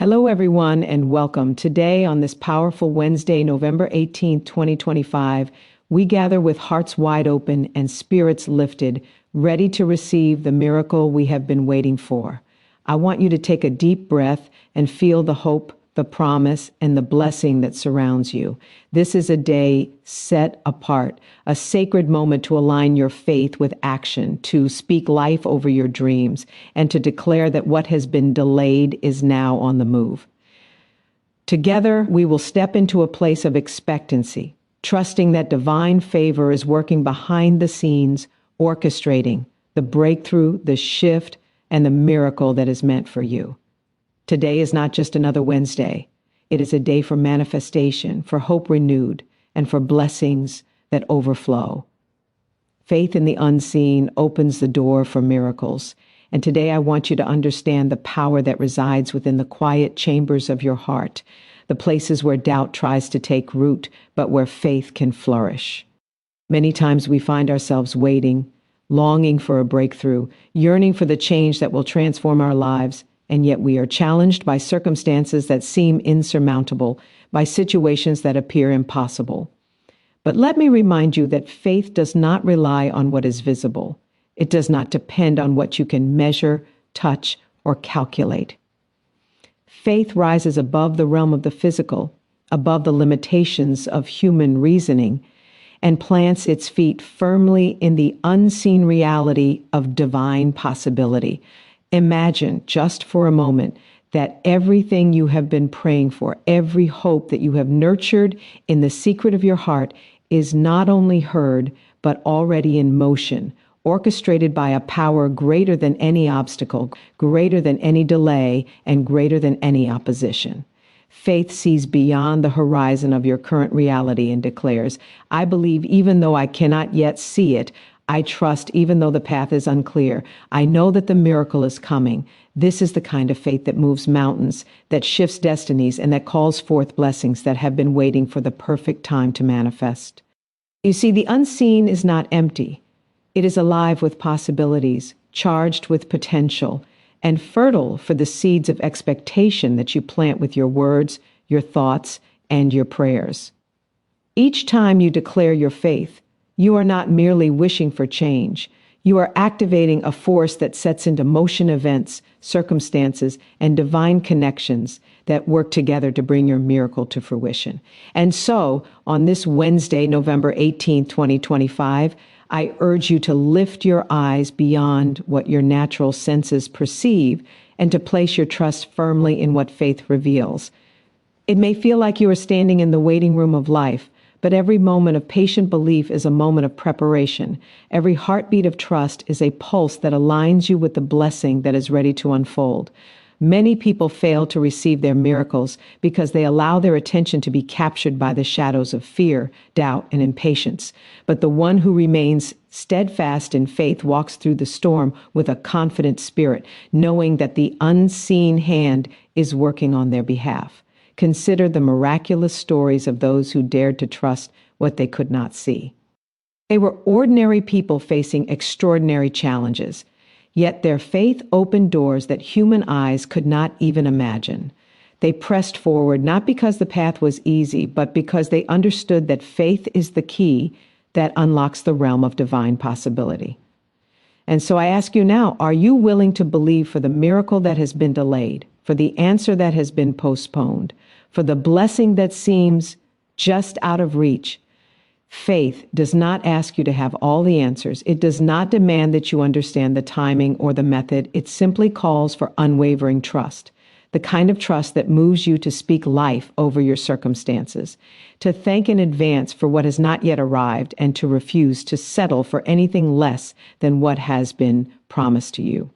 Hello, everyone, and welcome. Today, on this powerful Wednesday, November 18th, 2025, we gather with hearts wide open and spirits lifted, ready to receive the miracle we have been waiting for. I want you to take a deep breath and feel the hope, the promise, and the blessing that surrounds you. This is a day set apart, a sacred moment to align your faith with action, to speak life over your dreams, and to declare that what has been delayed is now on the move. Together, we will step into a place of expectancy, trusting that divine favor is working behind the scenes, orchestrating the breakthrough, the shift, and the miracle that is meant for you. Today is not just another Wednesday. It is a day for manifestation, for hope renewed, and for blessings that overflow. Faith in the unseen opens the door for miracles. And today I want you to understand the power that resides within the quiet chambers of your heart, the places where doubt tries to take root, but where faith can flourish. Many times we find ourselves waiting, longing for a breakthrough, yearning for the change that will transform our lives. And yet we are challenged by circumstances that seem insurmountable, by situations that appear impossible. But let me remind you that faith does not rely on what is visible. It does not depend on what you can measure, touch, or calculate. Faith rises above the realm of the physical, above the limitations of human reasoning, and plants its feet firmly in the unseen reality of divine possibility. Imagine, just for a moment, that everything you have been praying for, every hope that you have nurtured in the secret of your heart, is not only heard, but already in motion, orchestrated by a power greater than any obstacle, greater than any delay, and greater than any opposition. Faith sees beyond the horizon of your current reality and declares, I believe even though I cannot yet see it, I trust even though the path is unclear. I know that the miracle is coming. This is the kind of faith that moves mountains, that shifts destinies, and that calls forth blessings that have been waiting for the perfect time to manifest. You see, the unseen is not empty. It is alive with possibilities, charged with potential, and fertile for the seeds of expectation that you plant with your words, your thoughts, and your prayers. Each time you declare your faith, you are not merely wishing for change. You are activating a force that sets into motion events, circumstances, and divine connections that work together to bring your miracle to fruition. And so, on this Wednesday, November 18th, 2025, I urge you to lift your eyes beyond what your natural senses perceive and to place your trust firmly in what faith reveals. It may feel like you are standing in the waiting room of life, but every moment of patient belief is a moment of preparation. Every heartbeat of trust is a pulse that aligns you with the blessing that is ready to unfold. Many people fail to receive their miracles because they allow their attention to be captured by the shadows of fear, doubt, and impatience. But the one who remains steadfast in faith walks through the storm with a confident spirit, knowing that the unseen hand is working on their behalf. Consider the miraculous stories of those who dared to trust what they could not see. They were ordinary people facing extraordinary challenges, yet their faith opened doors that human eyes could not even imagine. They pressed forward not because the path was easy, but because they understood that faith is the key that unlocks the realm of divine possibility. And so I ask you now, are you willing to believe for the miracle that has been delayed, for the answer that has been postponed, for the blessing that seems just out of reach? Faith does not ask you to have all the answers. It does not demand that you understand the timing or the method. It simply calls for unwavering trust, the kind of trust that moves you to speak life over your circumstances, to thank in advance for what has not yet arrived, and to refuse to settle for anything less than what has been promised to you.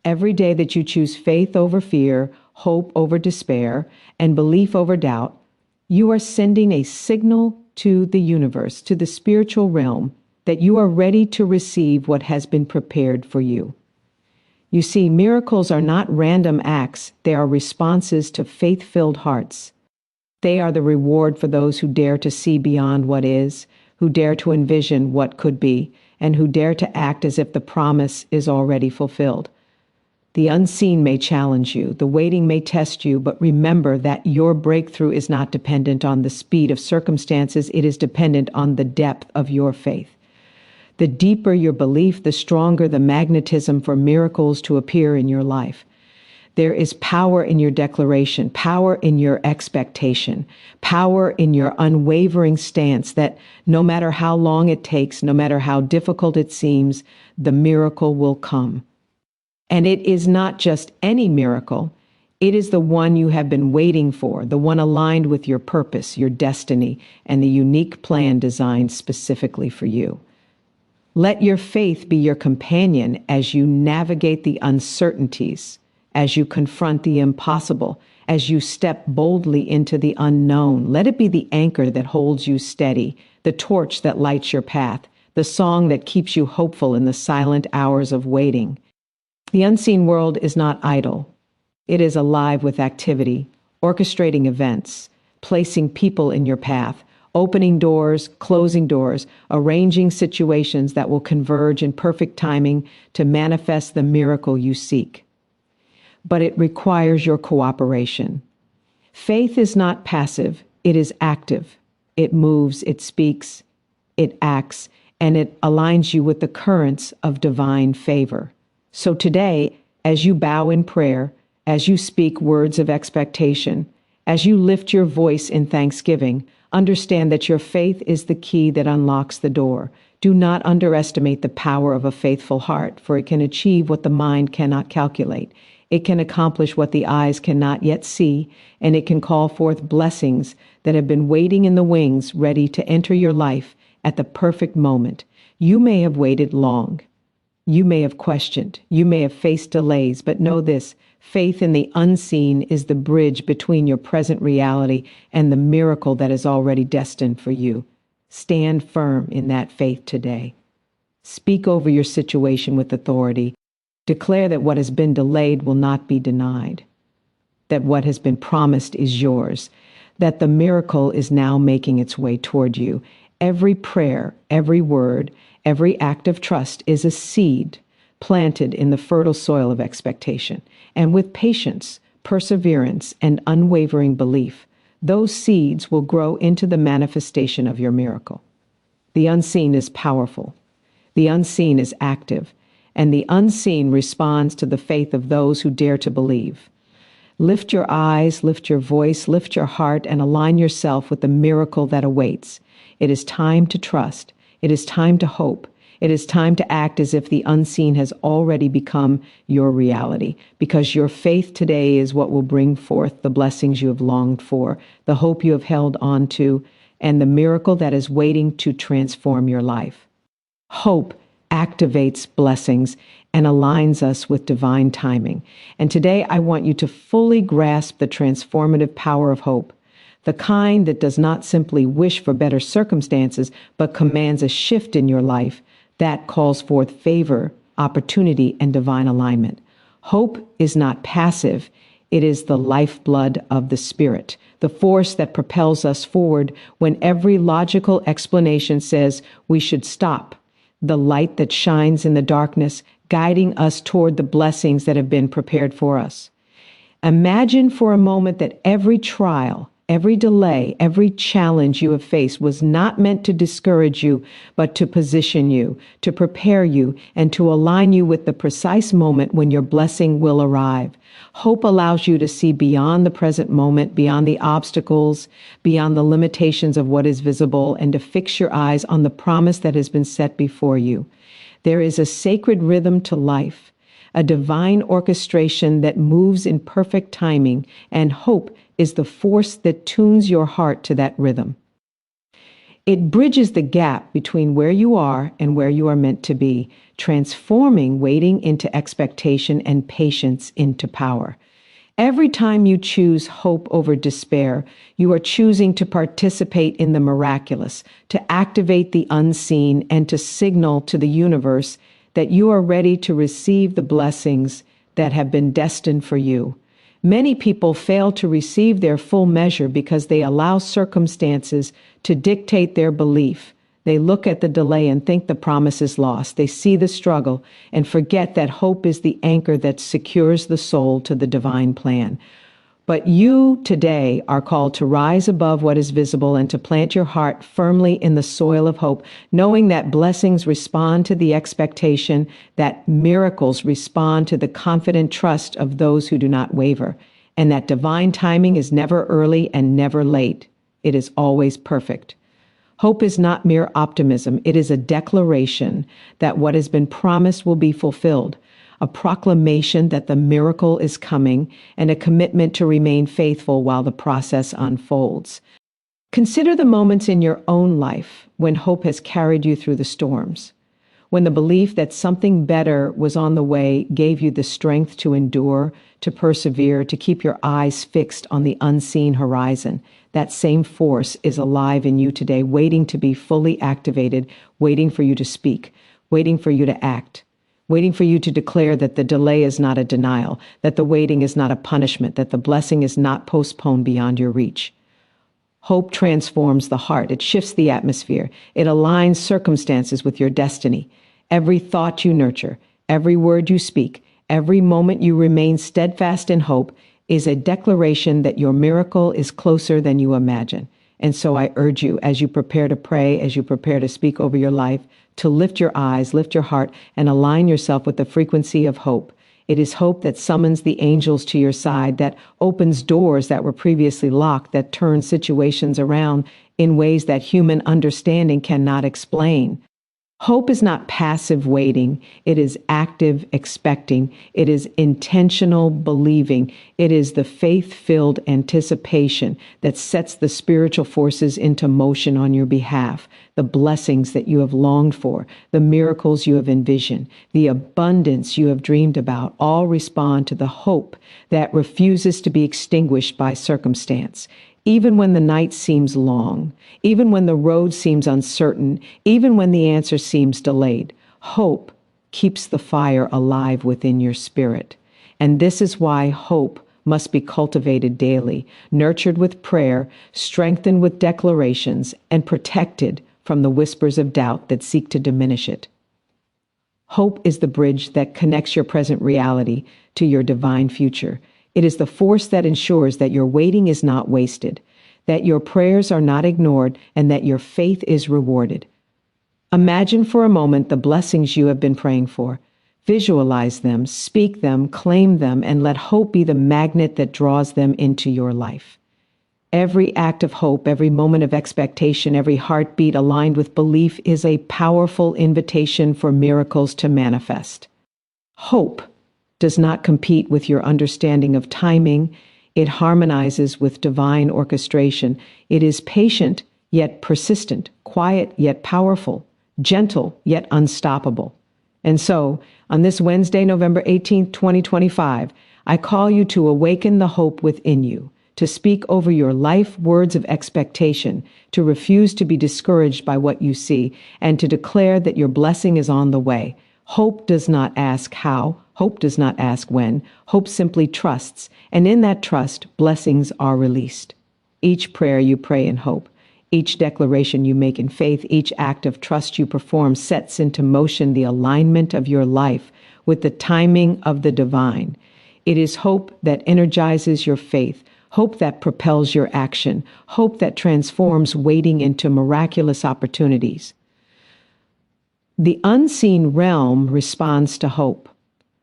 Every day that you choose faith over fear, hope over despair, and belief over doubt, you are sending a signal to the universe, to the spiritual realm, that you are ready to receive what has been prepared for you. You see, miracles are not random acts. They are responses to faith-filled hearts. They are the reward for those who dare to see beyond what is, who dare to envision what could be, and who dare to act as if the promise is already fulfilled. The unseen may challenge you, the waiting may test you, but remember that your breakthrough is not dependent on the speed of circumstances, it is dependent on the depth of your faith. The deeper your belief, the stronger the magnetism for miracles to appear in your life. There is power in your declaration, power in your expectation, power in your unwavering stance that no matter how long it takes, no matter how difficult it seems, the miracle will come. And it is not just any miracle. It is the one you have been waiting for, the one aligned with your purpose, your destiny, and the unique plan designed specifically for you. Let your faith be your companion as you navigate the uncertainties, as you confront the impossible, as you step boldly into the unknown. Let it be the anchor that holds you steady, the torch that lights your path, the song that keeps you hopeful in the silent hours of waiting. The unseen world is not idle. It is alive with activity, orchestrating events, placing people in your path, opening doors, closing doors, arranging situations that will converge in perfect timing to manifest the miracle you seek. But it requires your cooperation. Faith is not passive, it is active. It moves, it speaks, it acts, and it aligns you with the currents of divine favor. So today, as you bow in prayer, as you speak words of expectation, as you lift your voice in thanksgiving, understand that your faith is the key that unlocks the door. Do not underestimate the power of a faithful heart, for it can achieve what the mind cannot calculate. It can accomplish what the eyes cannot yet see, and it can call forth blessings that have been waiting in the wings, ready to enter your life at the perfect moment. You may have waited long. You may have questioned. You may have faced delays, but know this: faith in the unseen is the bridge between your present reality and the miracle that is already destined for you. Stand firm in that faith today. Speak over your situation with authority. Declare that what has been delayed will not be denied, that what has been promised is yours, that the miracle is now making its way toward you. Every prayer, every word, every act of trust is a seed planted in the fertile soil of expectation. And with patience, perseverance, and unwavering belief, those seeds will grow into the manifestation of your miracle. The unseen is powerful. The unseen is active. And the unseen responds to the faith of those who dare to believe. Lift your eyes, lift your voice, lift your heart, and align yourself with the miracle that awaits. It is time to trust. It is time to hope. It is time to act as if the unseen has already become your reality, because your faith today is what will bring forth the blessings you have longed for, the hope you have held on to, and the miracle that is waiting to transform your life. Hope activates blessings and aligns us with divine timing. And today I want you to fully grasp the transformative power of hope, the kind that does not simply wish for better circumstances, but commands a shift in your life that calls forth favor, opportunity, and divine alignment. Hope is not passive. It is the lifeblood of the Spirit, the force that propels us forward when every logical explanation says we should stop, the light that shines in the darkness, guiding us toward the blessings that have been prepared for us. Imagine for a moment that every trial, every delay, every challenge you have faced was not meant to discourage you, but to position you, to prepare you, and to align you with the precise moment when your blessing will arrive. Hope allows you to see beyond the present moment, beyond the obstacles, beyond the limitations of what is visible, and to fix your eyes on the promise that has been set before you. There is a sacred rhythm to life, a divine orchestration that moves in perfect timing, and hope is the force that tunes your heart to that rhythm. It bridges the gap between where you are and where you are meant to be, transforming waiting into expectation and patience into power. Every time you choose hope over despair, you are choosing to participate in the miraculous, to activate the unseen, and to signal to the universe that you are ready to receive the blessings that have been destined for you. Many people fail to receive their full measure because they allow circumstances to dictate their belief, They look at the delay and think the promise is lost. They see the struggle and forget that hope is the anchor that secures the soul to the divine plan. But you today are called to rise above what is visible and to plant your heart firmly in the soil of hope, knowing that blessings respond to the expectation, that miracles respond to the confident trust of those who do not waver, and that divine timing is never early and never late. It is always perfect. Hope is not mere optimism. It is a declaration that what has been promised will be fulfilled, a proclamation that the miracle is coming, and a commitment to remain faithful while the process unfolds. Consider the moments in your own life when hope has carried you through the storms, when the belief that something better was on the way gave you the strength to endure, to persevere, to keep your eyes fixed on the unseen horizon. That same force is alive in you today, waiting to be fully activated, waiting for you to speak, waiting for you to act, waiting for you to declare that the delay is not a denial, that the waiting is not a punishment, that the blessing is not postponed beyond your reach. Hope transforms the heart. It shifts the atmosphere. It aligns circumstances with your destiny. Every thought you nurture, every word you speak, every moment you remain steadfast in hope is a declaration that your miracle is closer than you imagine. And so I urge you, as you prepare to pray, as you prepare to speak over your life, to lift your eyes, lift your heart, and align yourself with the frequency of hope. It is hope that summons the angels to your side, that opens doors that were previously locked, that turns situations around in ways that human understanding cannot explain. Hope is not passive waiting. It is active expecting. It is intentional believing. It is the faith-filled anticipation that sets the spiritual forces into motion on your behalf. The blessings that you have longed for, the miracles you have envisioned, the abundance you have dreamed about, all respond to the hope that refuses to be extinguished by circumstance. Even when the night seems long, even when the road seems uncertain, even when the answer seems delayed, hope keeps the fire alive within your spirit. And this is why hope must be cultivated daily, nurtured with prayer, strengthened with declarations, and protected from the whispers of doubt that seek to diminish it. Hope is the bridge that connects your present reality to your divine future. It is the force that ensures that your waiting is not wasted, that your prayers are not ignored, and that your faith is rewarded. Imagine for a moment the blessings you have been praying for. Visualize them, speak them, claim them, and let hope be the magnet that draws them into your life. Every act of hope, every moment of expectation, every heartbeat aligned with belief is a powerful invitation for miracles to manifest. Hope does not compete with your understanding of timing. It harmonizes with divine orchestration. It is patient yet persistent, quiet yet powerful, gentle yet unstoppable. And so, on this Wednesday, November 18th, 2025, I call you to awaken the hope within you, to speak over your life words of expectation, to refuse to be discouraged by what you see, and to declare that your blessing is on the way. Hope does not ask how. Hope does not ask when. Hope simply trusts, and in that trust, blessings are released. Each prayer you pray in hope, each declaration you make in faith, each act of trust you perform sets into motion the alignment of your life with the timing of the divine. It is hope that energizes your faith, hope that propels your action, hope that transforms waiting into miraculous opportunities. The unseen realm responds to hope,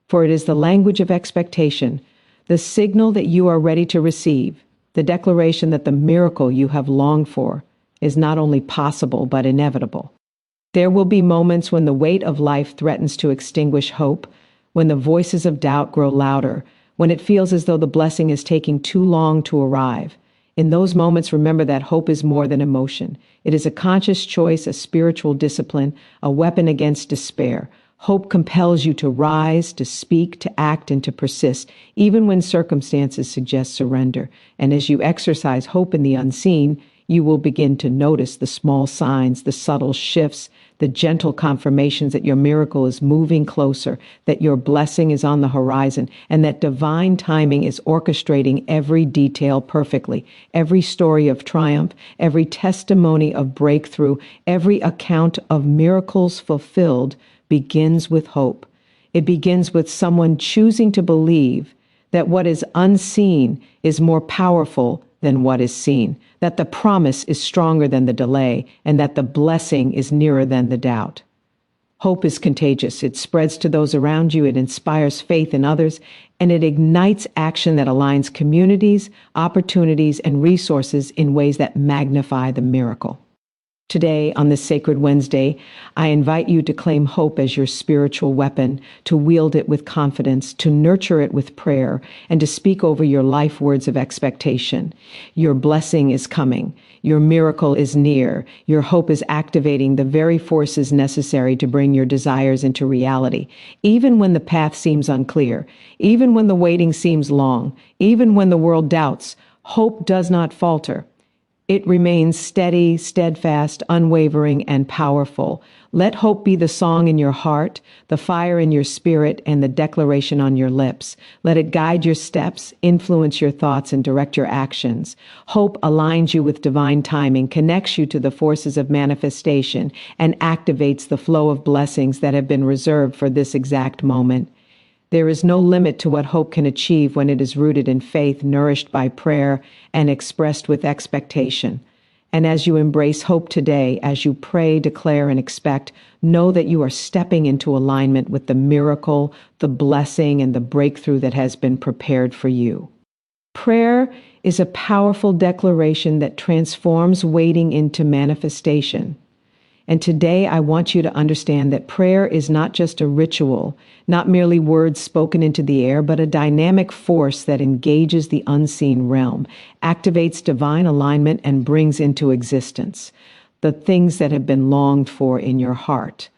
for it is the language of expectation, the signal that you are ready to receive, the declaration that the miracle you have longed for is not only possible but inevitable. There will be moments when the weight of life threatens to extinguish hope, when the voices of doubt grow louder, when it feels as though the blessing is taking too long to arrive. In those moments, remember that hope is more than emotion. It is a conscious choice, a spiritual discipline, a weapon against despair. Hope compels you to rise, to speak, to act, and to persist, even when circumstances suggest surrender. And as you exercise hope in the unseen, you will begin to notice the small signs, the subtle shifts the gentle confirmations that your miracle is moving closer, that your blessing is on the horizon, and that divine timing is orchestrating every detail perfectly. Every story of triumph, every testimony of breakthrough, every account of miracles fulfilled begins with hope. It begins with someone choosing to believe that what is unseen is more powerful than what is seen, that the promise is stronger than the delay, and that the blessing is nearer than the doubt. Hope is contagious. It spreads to those around you, it inspires faith in others, and it ignites action that aligns communities, opportunities, and resources in ways that magnify the miracle. Today, on this Sacred Wednesday, I invite you to claim hope as your spiritual weapon, to wield it with confidence, to nurture it with prayer, and to speak over your life words of expectation. Your blessing is coming. Your miracle is near. Your hope is activating the very forces necessary to bring your desires into reality. Even when the path seems unclear, even when the waiting seems long, even when the world doubts, hope does not falter. It remains steady, steadfast, unwavering, and powerful. Let hope be the song in your heart, the fire in your spirit, and the declaration on your lips. Let it guide your steps, influence your thoughts, and direct your actions. Hope aligns you with divine timing, connects you to the forces of manifestation, and activates the flow of blessings that have been reserved for this exact moment. There is no limit to what hope can achieve when it is rooted in faith, nourished by prayer, and expressed with expectation. And as you embrace hope today, as you pray, declare, and expect, know that you are stepping into alignment with the miracle, the blessing, and the breakthrough that has been prepared for you. Prayer is a powerful declaration that transforms waiting into manifestation. And today I want you to understand that prayer is not just a ritual, not merely words spoken into the air, but a dynamic force that engages the unseen realm, activates divine alignment, and brings into existence the things that have been longed for in your heart.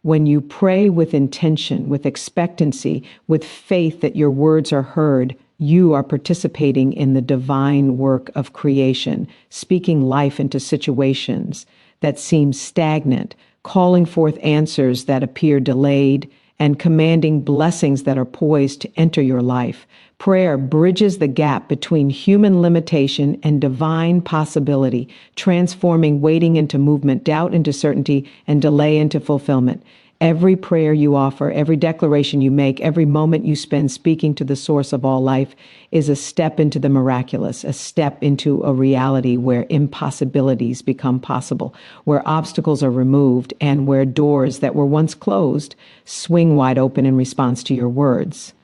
When you pray with intention, with expectancy, with faith that your words are heard, you are participating in the divine work of creation, speaking life into situations that seem stagnant, calling forth answers that appear delayed, and commanding blessings that are poised to enter your life. Prayer bridges the gap between human limitation and divine possibility, transforming waiting into movement, doubt into certainty, and delay into fulfillment. Every prayer you offer, every declaration you make, every moment you spend speaking to the source of all life is a step into the miraculous, a step into a reality where impossibilities become possible, where obstacles are removed, and where doors that were once closed swing wide open in response to your words.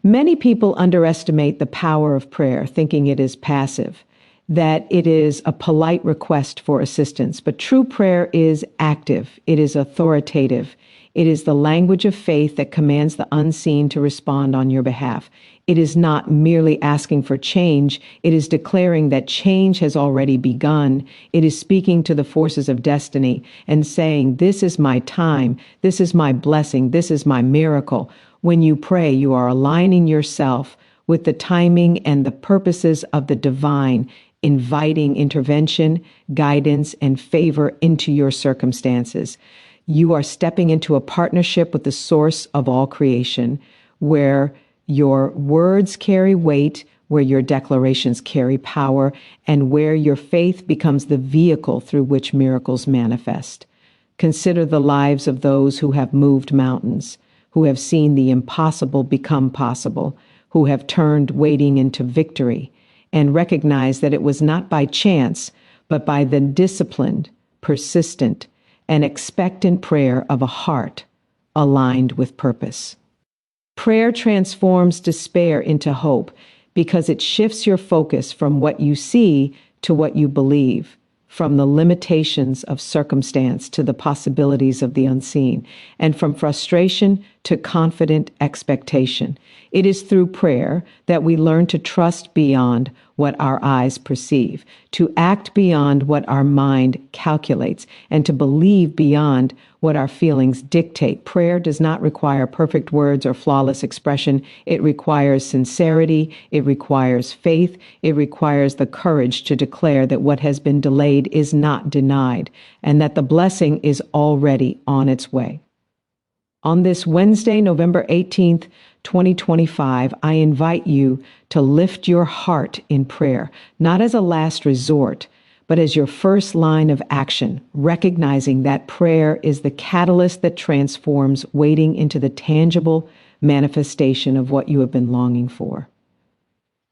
Many people underestimate the power of prayer, thinking it is passive, that it is a polite request for assistance. But true prayer is active. It is authoritative. It is the language of faith that commands the unseen to respond on your behalf. It is not merely asking for change. It is declaring that change has already begun. It is speaking to the forces of destiny and saying, "This is my time. This is my blessing. This is my miracle." When you pray, you are aligning yourself with the timing and the purposes of the divine, inviting intervention, guidance, and favor into your circumstances. You are stepping into a partnership with the source of all creation, where your words carry weight, where your declarations carry power, and where your faith becomes the vehicle through which miracles manifest. Consider the lives of those who have moved mountains, who have seen the impossible become possible, who have turned waiting into victory, and recognize that it was not by chance, but by the disciplined, persistent, and expectant prayer of a heart aligned with purpose. Prayer transforms despair into hope because it shifts your focus from what you see to what you believe, from the limitations of circumstance to the possibilities of the unseen, and from frustration to confident expectation. It is through prayer that we learn to trust beyond what our eyes perceive, to act beyond what our mind calculates, and to believe beyond what our feelings dictate. Prayer does not require perfect words or flawless expression. It requires sincerity. It requires faith. It requires the courage to declare that what has been delayed is not denied, and that the blessing is already on its way. On this Wednesday, November 18th, 2025, I invite you to lift your heart in prayer, not as a last resort, but as your first line of action, recognizing that prayer is the catalyst that transforms waiting into the tangible manifestation of what you have been longing for.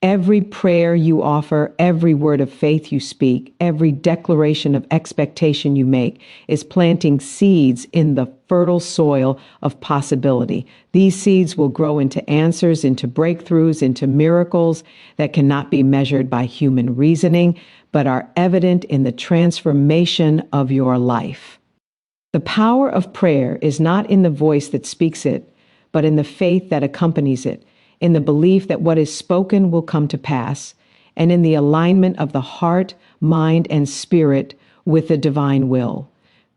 Every prayer you offer, every word of faith you speak, every declaration of expectation you make is planting seeds in the fertile soil of possibility. These seeds will grow into answers, into breakthroughs, into miracles that cannot be measured by human reasoning, but are evident in the transformation of your life. The power of prayer is not in the voice that speaks it, but in the faith that accompanies it, in the belief that what is spoken will come to pass, and in the alignment of the heart, mind, and spirit with the divine will.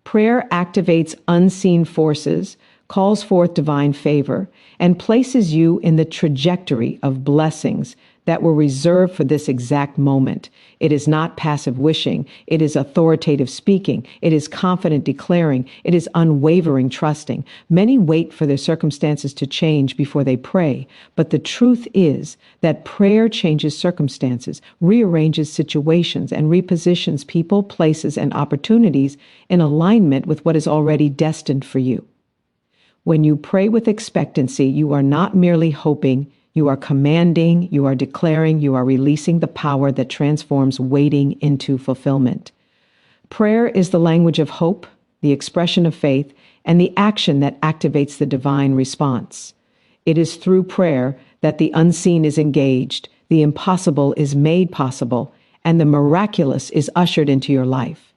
Prayer activates unseen forces, calls forth divine favor, and places you in the trajectory of blessings that were reserved for this exact moment. It is not passive wishing. It is authoritative speaking. It is confident declaring. It is unwavering trusting. Many wait for their circumstances to change before they pray, but the truth is that prayer changes circumstances, rearranges situations, and repositions people, places, and opportunities in alignment with what is already destined for you. When you pray with expectancy, you are not merely hoping, you are commanding, you are declaring, you are releasing the power that transforms waiting into fulfillment. Prayer is the language of hope, the expression of faith, and the action that activates the divine response. It is through prayer that the unseen is engaged, the impossible is made possible, and the miraculous is ushered into your life.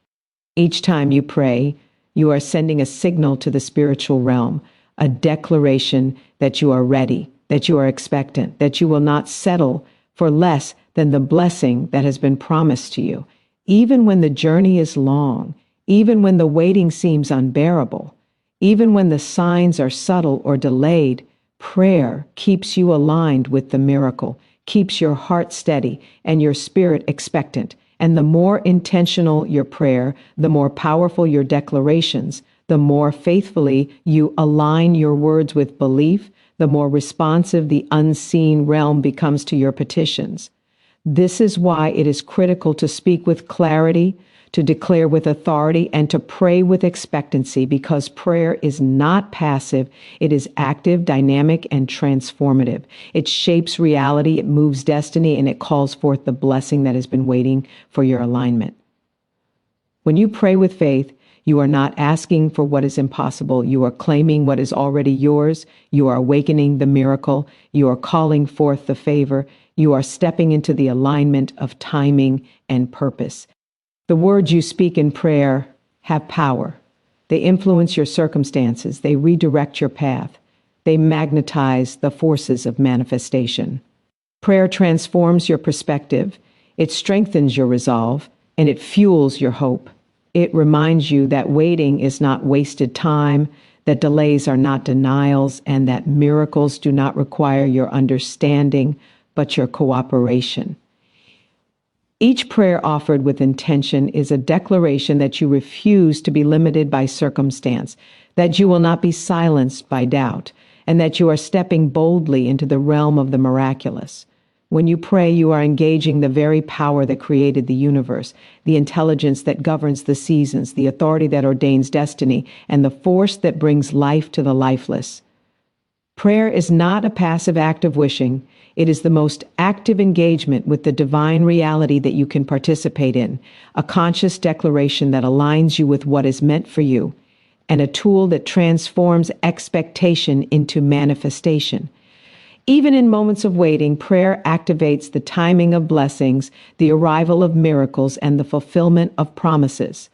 Each time you pray, you are sending a signal to the spiritual realm, a declaration that you are ready, that you are expectant, that you will not settle for less than the blessing that has been promised to you. Even when the journey is long, even when the waiting seems unbearable, even when the signs are subtle or delayed, prayer keeps you aligned with the miracle, keeps your heart steady and your spirit expectant. And the more intentional your prayer, the more powerful your declarations, the more faithfully you align your words with belief, the more responsive the unseen realm becomes to your petitions. This is why it is critical to speak with clarity, to declare with authority, and to pray with expectancy, because prayer is not passive. It is active, dynamic, and transformative. It shapes reality, it moves destiny, and it calls forth the blessing that has been waiting for your alignment. When you pray with faith, you are not asking for what is impossible. You are claiming what is already yours. You are awakening the miracle. You are calling forth the favor. You are stepping into the alignment of timing and purpose. The words you speak in prayer have power. They influence your circumstances. They redirect your path. They magnetize the forces of manifestation. Prayer transforms your perspective. It strengthens your resolve, and it fuels your hope. It reminds you that waiting is not wasted time, that delays are not denials, and that miracles do not require your understanding, but your cooperation. Each prayer offered with intention is a declaration that you refuse to be limited by circumstance, that you will not be silenced by doubt, and that you are stepping boldly into the realm of the miraculous. When you pray, you are engaging the very power that created the universe, the intelligence that governs the seasons, the authority that ordains destiny, and the force that brings life to the lifeless. Prayer is not a passive act of wishing. It is the most active engagement with the divine reality that you can participate in, a conscious declaration that aligns you with what is meant for you, and a tool that transforms expectation into manifestation. Even in moments of waiting, prayer activates the timing of blessings, the arrival of miracles, and the fulfillment of promises.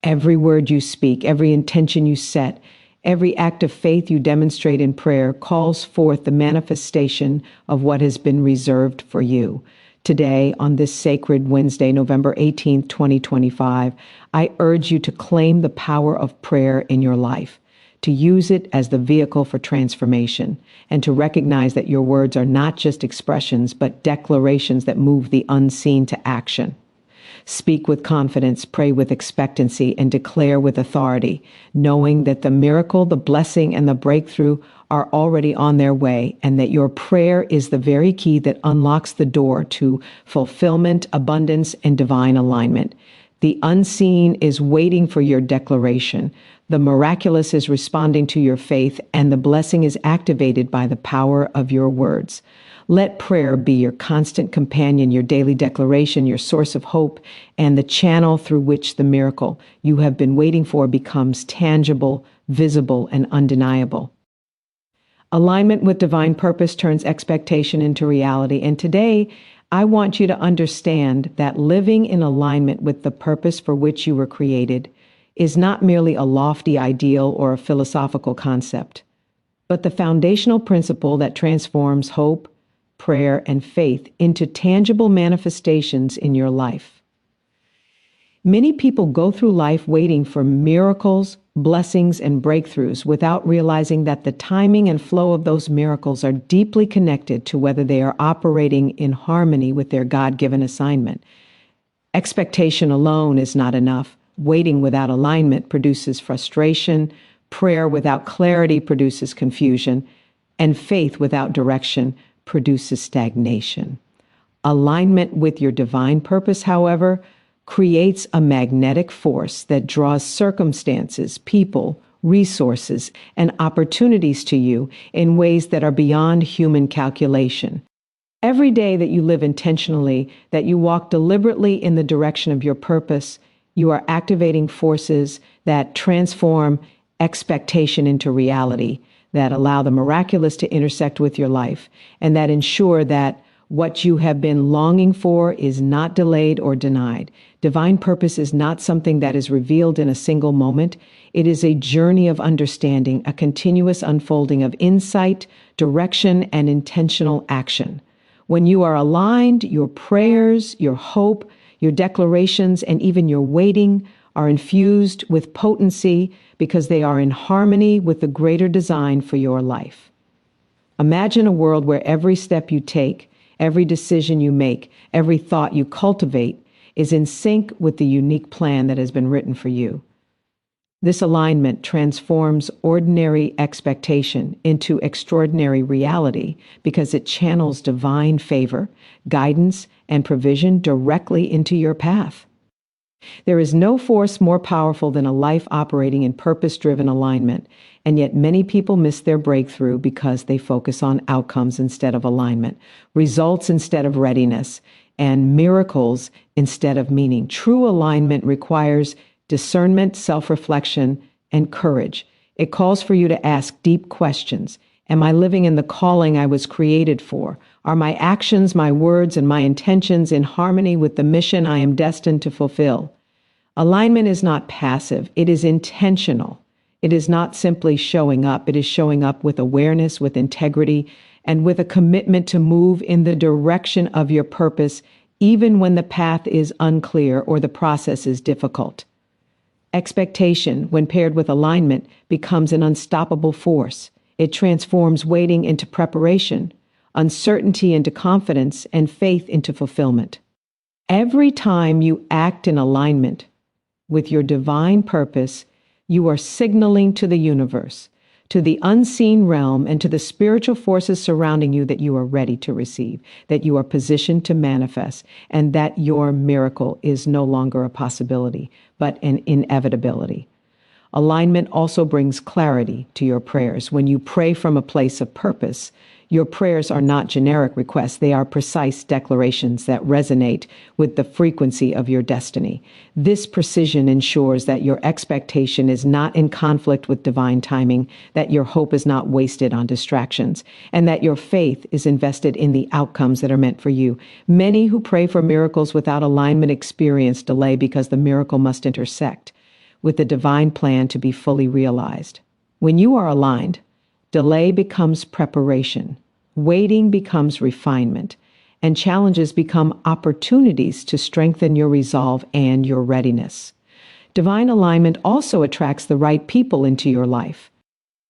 Every word you speak, every intention you set, Every act of faith you demonstrate in prayer calls forth the manifestation of what has been reserved for you. Today, on this sacred Wednesday, November 18th, 2025, I urge you to claim the power of prayer in your life, to use it as the vehicle for transformation, and to recognize that your words are not just expressions, but declarations that move the unseen to action. Speak with confidence, pray with expectancy, and declare with authority, knowing that the miracle, the blessing, and the breakthrough are already on their way, and that your prayer is the very key that unlocks the door to fulfillment, abundance, and divine alignment. The unseen is waiting for your declaration. The miraculous is responding to your faith, and the blessing is activated by the power of your words. Let prayer be your constant companion, your daily declaration, your source of hope, and the channel through which the miracle you have been waiting for becomes tangible, visible, and undeniable. Alignment with divine purpose turns expectation into reality. And today, I want you to understand that living in alignment with the purpose for which you were created is not merely a lofty ideal or a philosophical concept, but the foundational principle that transforms hope, prayer, and faith into tangible manifestations in your life. Many people go through life waiting for miracles, blessings, and breakthroughs without realizing that the timing and flow of those miracles are deeply connected to whether they are operating in harmony with their God-given assignment. Expectation alone is not enough. Waiting without alignment produces frustration. Prayer without clarity produces confusion. And faith without direction produces stagnation. Alignment with your divine purpose, however, creates a magnetic force that draws circumstances, people, resources, and opportunities to you in ways that are beyond human calculation. Every day that you live intentionally, that you walk deliberately in the direction of your purpose, you are activating forces that transform expectation into reality, that allow the miraculous to intersect with your life, and that ensure that what you have been longing for is not delayed or denied. Divine purpose is not something that is revealed in a single moment. It is a journey of understanding, a continuous unfolding of insight, direction, and intentional action. When you are aligned, your prayers, your hope, your declarations, and even your waiting are infused with potency because they are in harmony with the greater design for your life. Imagine a world where every step you take, every decision you make, every thought you cultivate is in sync with the unique plan that has been written for you. This alignment transforms ordinary expectation into extraordinary reality because it channels divine favor, guidance, and provision directly into your path. There is no force more powerful than a life operating in purpose-driven alignment, and yet many people miss their breakthrough because they focus on outcomes instead of alignment, results instead of readiness, and miracles instead of meaning. True alignment requires discernment, self-reflection, and courage. It calls for you to ask deep questions. Am I living in the calling I was created for? Are my actions, my words, and my intentions in harmony with the mission I am destined to fulfill? Alignment is not passive. It is intentional. It is not simply showing up. It is showing up with awareness, with integrity, and with a commitment to move in the direction of your purpose, even when the path is unclear or the process is difficult. Expectation, when paired with alignment, becomes an unstoppable force. It transforms waiting into preparation, uncertainty into confidence, and faith into fulfillment. Every time you act in alignment with your divine purpose, you are signaling to the universe, to the unseen realm, and to the spiritual forces surrounding you that you are ready to receive, that you are positioned to manifest, and that your miracle is no longer a possibility, but an inevitability. Alignment also brings clarity to your prayers. When you pray from a place of purpose, your prayers are not generic requests. They are precise declarations that resonate with the frequency of your destiny. This precision ensures that your expectation is not in conflict with divine timing, that your hope is not wasted on distractions, and that your faith is invested in the outcomes that are meant for you. Many who pray for miracles without alignment experience delay because the miracle must intersect with the divine plan to be fully realized. When you are aligned, delay becomes preparation, waiting becomes refinement, and challenges become opportunities to strengthen your resolve and your readiness. Divine alignment also attracts the right people into your life.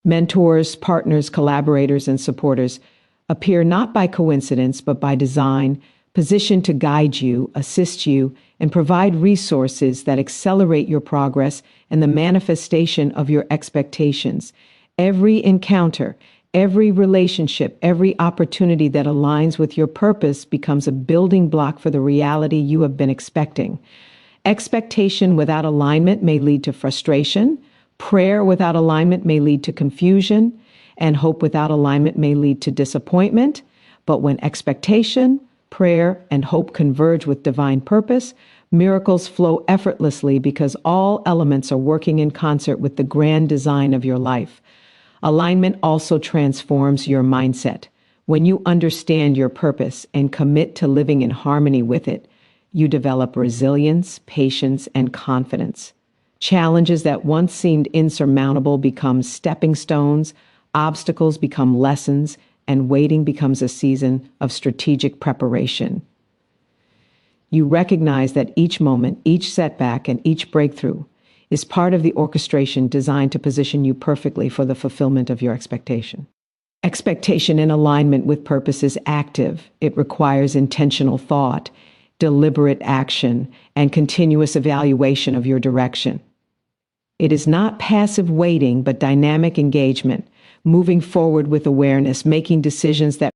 Mentors, partners, collaborators, and supporters appear not by coincidence but by design, positioned to guide you, assist you, and provide resources that accelerate your progress and the manifestation of your expectations. Every encounter, every relationship, every opportunity that aligns with your purpose becomes a building block for the reality you have been expecting. Expectation without alignment may lead to frustration. Prayer without alignment may lead to confusion, and hope without alignment may lead to disappointment. But when expectation, prayer, and hope converge with divine purpose, miracles flow effortlessly because all elements are working in concert with the grand design of your life. Alignment also transforms your mindset. When you understand your purpose and commit to living in harmony with it, you develop resilience, patience, and confidence. Challenges that once seemed insurmountable become stepping stones, obstacles become lessons, and waiting becomes a season of strategic preparation. You recognize that each moment, each setback, and each breakthrough is part of the orchestration designed to position you perfectly for the fulfillment of your expectation. Expectation in alignment with purpose is active. It requires intentional thought, deliberate action, and continuous evaluation of your direction. It is not passive waiting, but dynamic engagement, moving forward with awareness, making decisions that